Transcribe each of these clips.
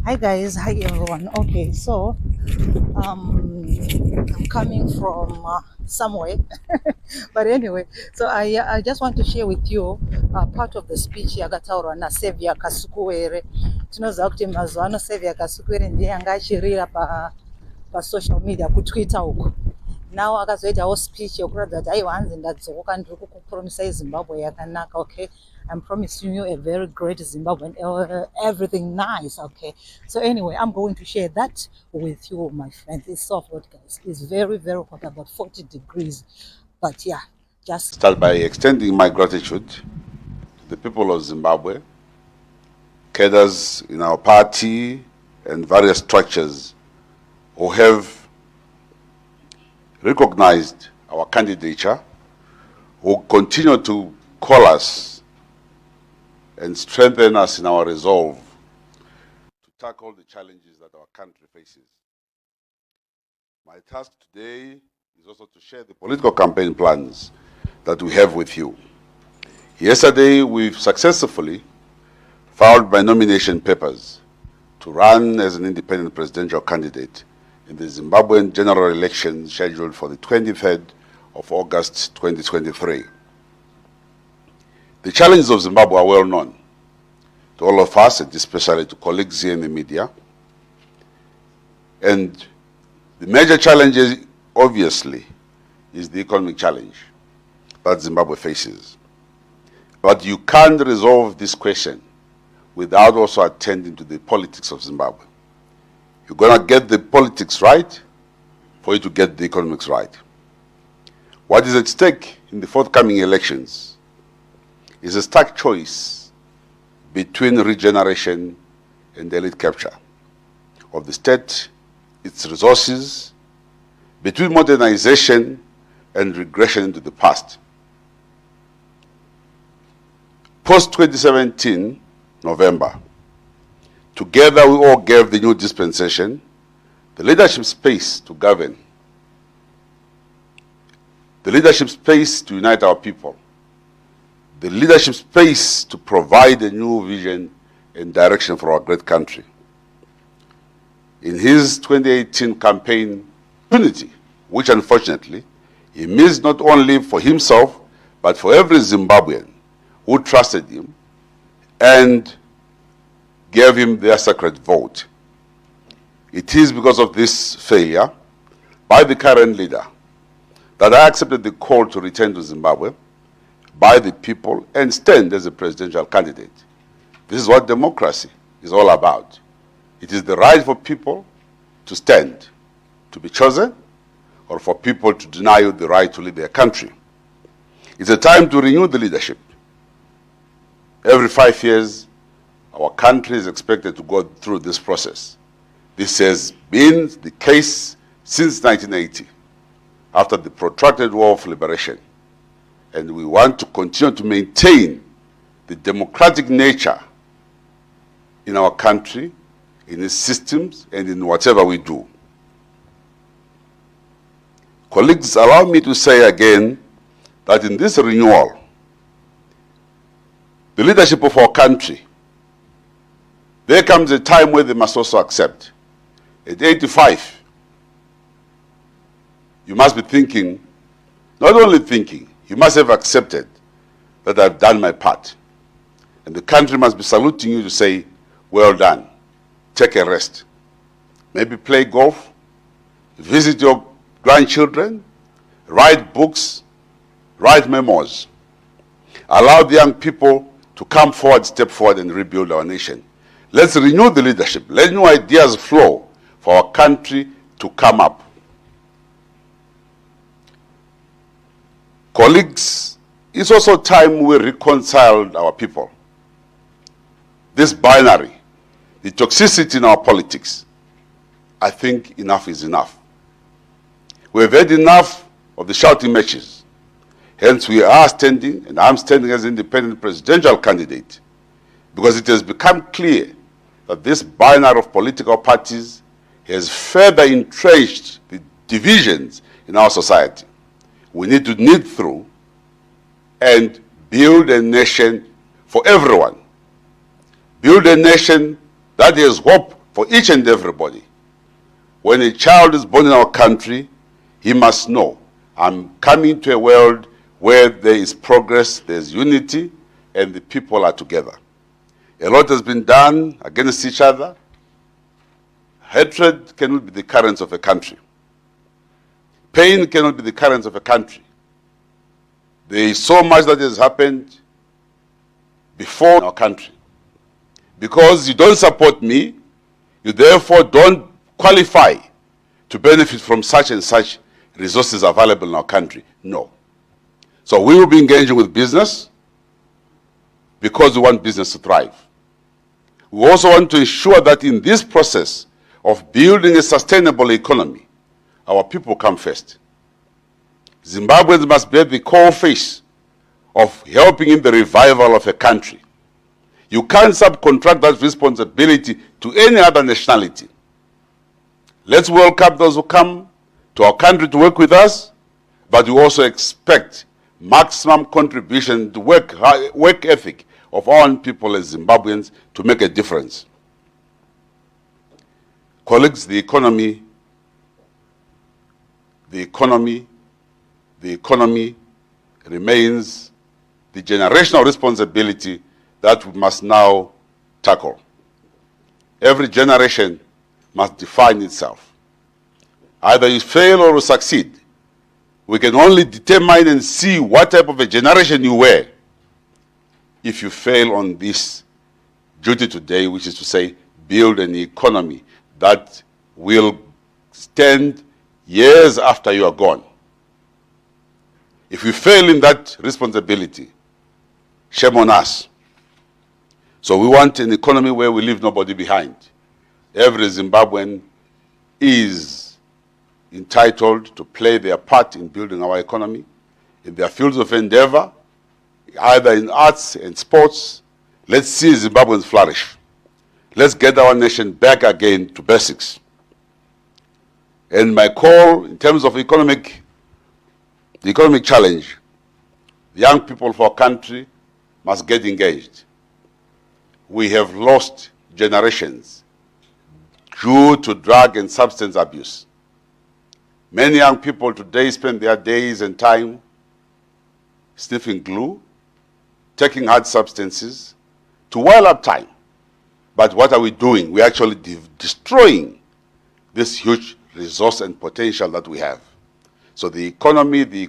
Hi guys, hi everyone. Okay, so I'm coming from somewhere, but anyway, so I just want to share with you part of the speech yakataurwa naSaviour Kasukuwere. Tinoziva kuti mazuva ano Saviour Kasukuwere ndiye anga achirira pasocial media kuTwitter uko. Now akazoitawo speech yokuratidza kuti aiwa hanzi ndadzoka ndiri kukupromisai Zimbabwe yakanaka. Okay, I'm promising you a very great Zimbabwe and everything nice. Okay, so anyway, I'm going to share that with you, my friends. It's so hot, guys. It's very, very hot, about 40 degrees. But yeah, just start by extending my gratitude to the people of Zimbabwe, cadres in our party and various structures who have recognized our candidature, who continue to call us and strengthen us in our resolve to tackle the challenges that our country faces. My task today is also to share the political campaign plans that we have with you. Yesterday, we've successfully filed my nomination papers to run as an independent presidential candidate in the Zimbabwean general election scheduled for the 23rd of August 2023. The challenges of Zimbabwe are well known to all of us, and especially to colleagues here in the media. And the major challenge, obviously, is the economic challenge that Zimbabwe faces. But you can't resolve this question without also attending to the politics of Zimbabwe. You're going to get the politics right for you to get the economics right. What is at stake in the forthcoming elections is a stark choice between regeneration and elite capture of the state, its resources, between modernization and regression into the past. Post-2017, November, together we all gave the new dispensation the leadership space to govern, the leadership space to unite our people, the leadership space to provide a new vision and direction for our great country. In his 2018 campaign, Unity, which unfortunately he missed not only for himself, but for every Zimbabwean who trusted him and gave him their sacred vote. It is because of this failure by the current leader that I accepted the call to return to Zimbabwe by the people and stand as a presidential candidate. This is what democracy is all about. It is the right for people to stand, to be chosen, or for people to deny you the right to lead their country. It's a time to renew the leadership. Every 5 years, our country is expected to go through this process. This has been the case since 1980, after the protracted war of liberation. And we want to continue to maintain the democratic nature in our country, in its systems, and in whatever we do. Colleagues, allow me to say again that in this renewal, the leadership of our country, there comes a time where they must also accept. At 85, you must be thinking, not only thinking, you must have accepted that I've done my part. And the country must be saluting you to say, well done, take a rest. Maybe play golf, visit your grandchildren, write books, write memoirs. Allow the young people to come forward, step forward, and rebuild our nation. Let's renew the leadership. Let new ideas flow for our country to come up. Colleagues, it's also time we reconciled our people. This binary, the toxicity in our politics, I think enough is enough. We've had enough of the shouting matches. Hence, we are standing, and I'm standing as independent presidential candidate, because it has become clear that this binary of political parties has further entrenched the divisions in our society. We need to knit through and build a nation for everyone. Build a nation that has hope for each and everybody. When a child is born in our country, he must know, I'm coming to a world where there is progress, there's unity, and the people are together. A lot has been done against each other. Hatred cannot be the currents of a country. Pain cannot be the currents of a country. There is so much that has happened before our country. Because you don't support me, you therefore don't qualify to benefit from such and such resources available in our country. No. So we will be engaging with business because we want business to thrive. We also want to ensure that in this process of building a sustainable economy, our people come first. Zimbabweans must be at the core face of helping in the revival of a country. You can't subcontract that responsibility to any other nationality. Let's welcome those who come to our country to work with us, but we also expect maximum contribution to work ethic of our own people as Zimbabweans to make a difference. Colleagues, the economy remains the generational responsibility that we must now tackle. Every generation must define itself. Either you fail or you succeed. We can only determine and see what type of a generation you were if you fail on this duty today, which is to say, build an economy that will stand years after you are gone. If we fail in that responsibility, shame on us. So we want an economy where we leave nobody behind. Every Zimbabwean is entitled to play their part in building our economy, in their fields of endeavor, either in arts and sports. Let's see Zimbabweans flourish. Let's get our nation back again to basics. And my call in terms of the economic challenge, the young people of our country must get engaged. We have lost generations due to drug and substance abuse. Many young people today spend their days and time sniffing glue, taking hard substances to while up time. But what are we doing? We're actually destroying this huge resource and potential that we have. So the economy, and the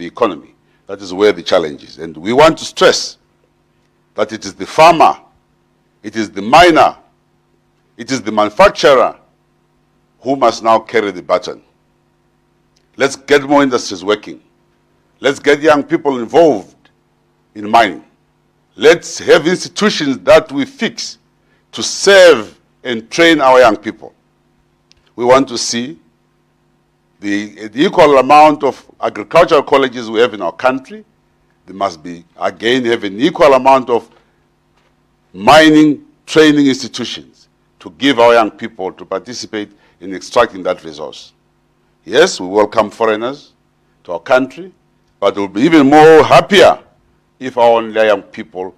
economy, that is where the challenge is. And we want to stress that it is the farmer, it is the miner, it is the manufacturer who must now carry the baton. Let's get more industries working. Let's get young people involved in mining. Let's have institutions that we fix to serve and train our young people. We want to see the equal amount of agricultural colleges we have in our country. There must be, again, have an equal amount of mining training institutions to give our young people to participate in extracting that resource. Yes, we welcome foreigners to our country, but we'll be even more happier if our own young people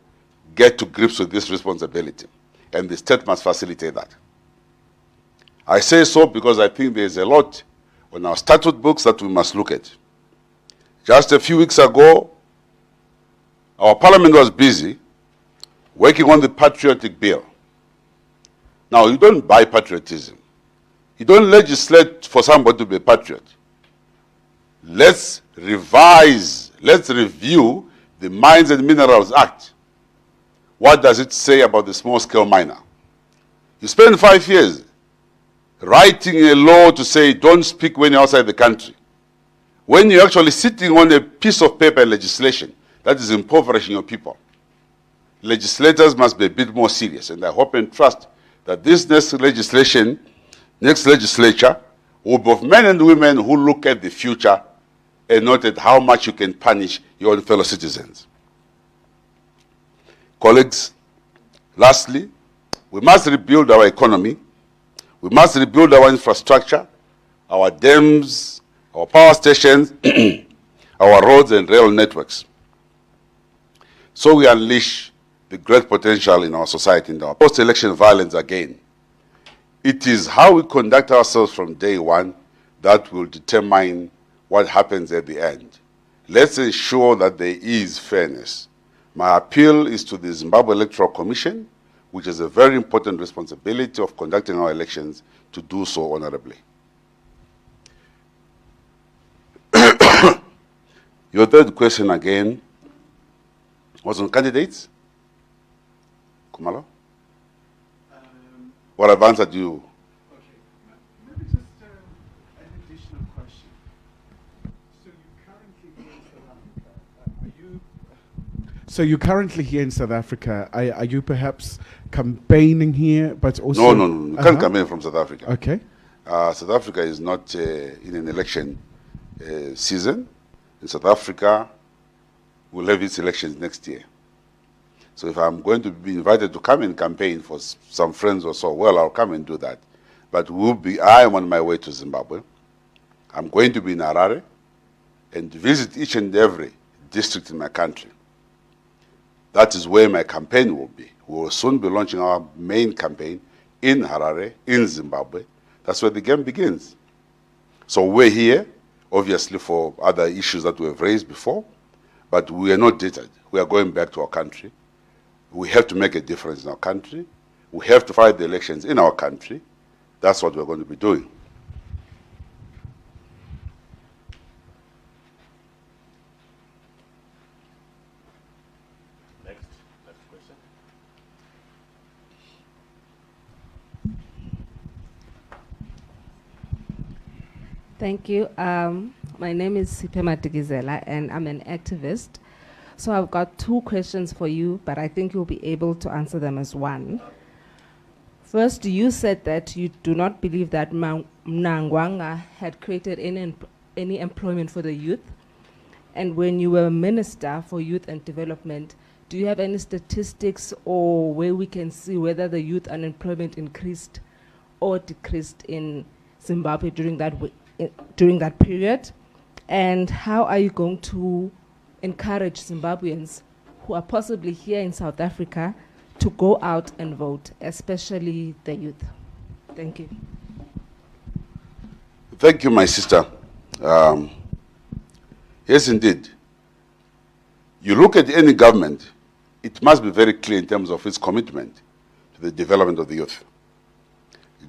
get to grips with this responsibility. And the state must facilitate that. I say so because I think there's a lot on our statute books that we must look at. Just a few weeks ago, our parliament was busy working on the patriotic bill. Now, you don't buy patriotism. You don't legislate for somebody to be a patriot. Let's revise, let's review the Mines and Minerals Act. What does it say about the small-scale miner? You spend 5 years writing a law to say don't speak when you're outside the country. When you're actually sitting on a piece of paper and legislation, that is impoverishing your people. Legislators must be a bit more serious, and I hope and trust that this next legislature will be of men and women who look at the future and not at how much you can punish your own fellow citizens. Colleagues, lastly, we must rebuild our economy. We must rebuild our infrastructure, our dams, our power stations, our roads and rail networks. So we unleash the great potential in our society, in our post-election violence again. It is how we conduct ourselves from day one that will determine what happens at the end. Let's ensure that there is fairness. My appeal is to the Zimbabwe Electoral Commission, which is a very important responsibility of conducting our elections, to do so honorably. Your third question again was on candidates. Kumalo? What I've answered you. Okay, maybe just an additional question. So you're currently here in South Africa. Are you perhaps campaigning here, but also? No. You can't campaign from South Africa. Okay. South Africa is not in an election season. In South Africa, we'll have its elections next year. So if I'm going to be invited to come and campaign for some friends or so, well, I'll come and do that. But I am on my way to Zimbabwe. I'm going to be in Harare and visit each and every district in my country. That is where my campaign will be. We will soon be launching our main campaign in Harare, in Zimbabwe. That's where the game begins. So we're here, obviously, for other issues that we have raised before, but we are not dated. We are going back to our country. We have to make a difference in our country. We have to fight the elections in our country. That's what we're going to be doing. Next question. Thank you. My name is Sipema Tigizela, and I'm an activist. So I've got two questions for you, but I think you'll be able to answer them as one. First, you said that you do not believe that Mnangagwa had created any employment for the youth. And when you were Minister for Youth and Development, do you have any statistics or where we can see whether the youth unemployment increased or decreased in Zimbabwe during that period? And how are you going to encourage Zimbabweans who are possibly here in South Africa to go out and vote, especially the youth? Thank you. Thank you, my sister. Yes, indeed. You look at any government, it must be very clear in terms of its commitment to the development of the youth.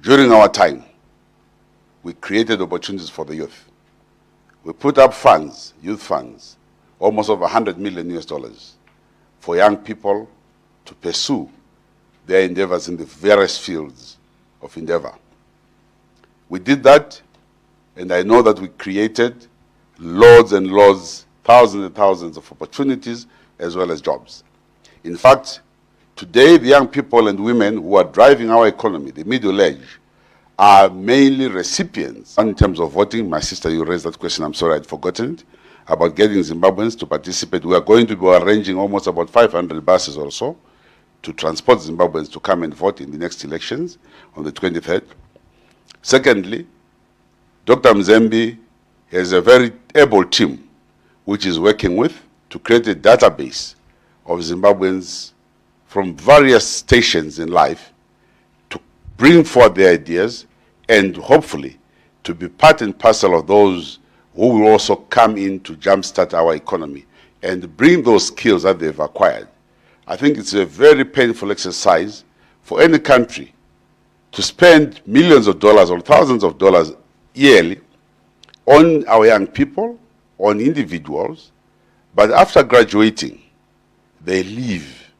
During our time, we created opportunities for the youth. We put up funds, youth funds, almost over $100 million for young people to pursue their endeavors in the various fields of endeavor. We did that, and I know that we created loads and loads, thousands and thousands of opportunities as well as jobs. In fact, today the young people and women who are driving our economy, the middle age, are mainly recipients. In terms of voting, my sister, you raised that question, I'm sorry I'd forgotten it, about getting Zimbabweans to participate. We are going to be arranging almost about 500 buses or so to transport Zimbabweans to come and vote in the next elections on the 23rd. Secondly, Dr. Mzembe has a very able team which is working with to create a database of Zimbabweans from various stations in life to bring forth their ideas and hopefully to be part and parcel of those who will also come in to jumpstart our economy and bring those skills that they've acquired. I think it's a very painful exercise for any country to spend millions of dollars or thousands of dollars yearly on our young people, on individuals, but after graduating, they leave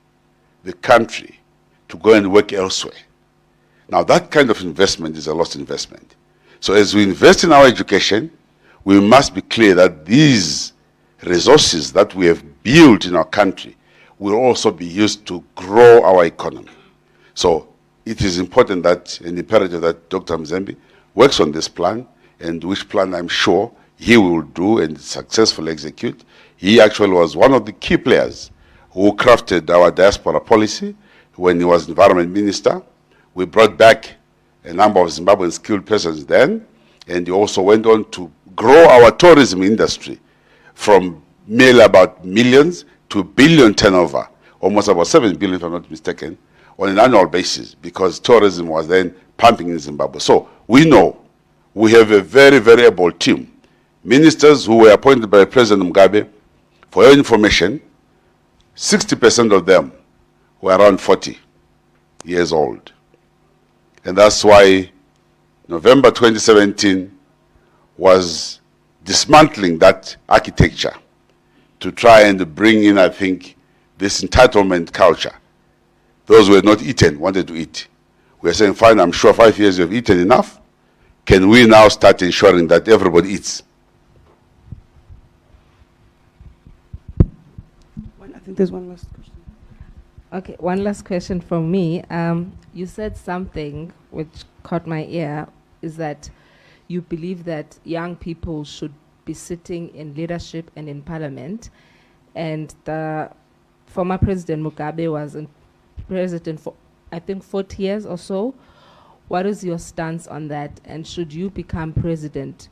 the country to go and work elsewhere. Now, that kind of investment is a lost investment. So as we invest in our education, we must be clear that these resources that we have built in our country will also be used to grow our economy. So it is important that, and imperative that Dr. Mzembe works on this plan, and which plan I'm sure he will do and successfully execute. He actually was one of the key players who crafted our diaspora policy when he was environment minister. We brought back a number of Zimbabwean skilled persons then, and he also went on to grow our tourism industry from merely about millions to billion turnover, almost about 7 billion if I'm not mistaken, on an annual basis because tourism was then pumping in Zimbabwe. So we know we have a very, very able team. Ministers who were appointed by President Mugabe, for your information, 60% of them were around 40 years old. And that's why November 2017 was dismantling that architecture to try and bring in, I think, this entitlement culture. Those who had not eaten wanted to eat. We are saying, fine, I'm sure 5 years you have eaten enough. Can we now start ensuring that everybody eats? I think there's one last question. Okay, one last question from me. You said something which caught my ear, is that you believe that young people should be sitting in leadership and in parliament, and the former President Mugabe was president for, I think, 40 years or so. What is your stance on that? And should you become president,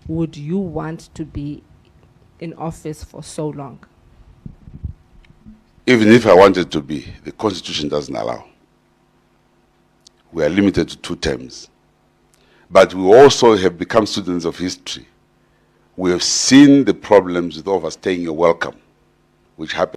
would you want to be in office for so long? Even if I wanted to be, the Constitution doesn't allow. We are limited to 2 terms. But we also have become students of history. We have seen the problems with overstaying your welcome, which happened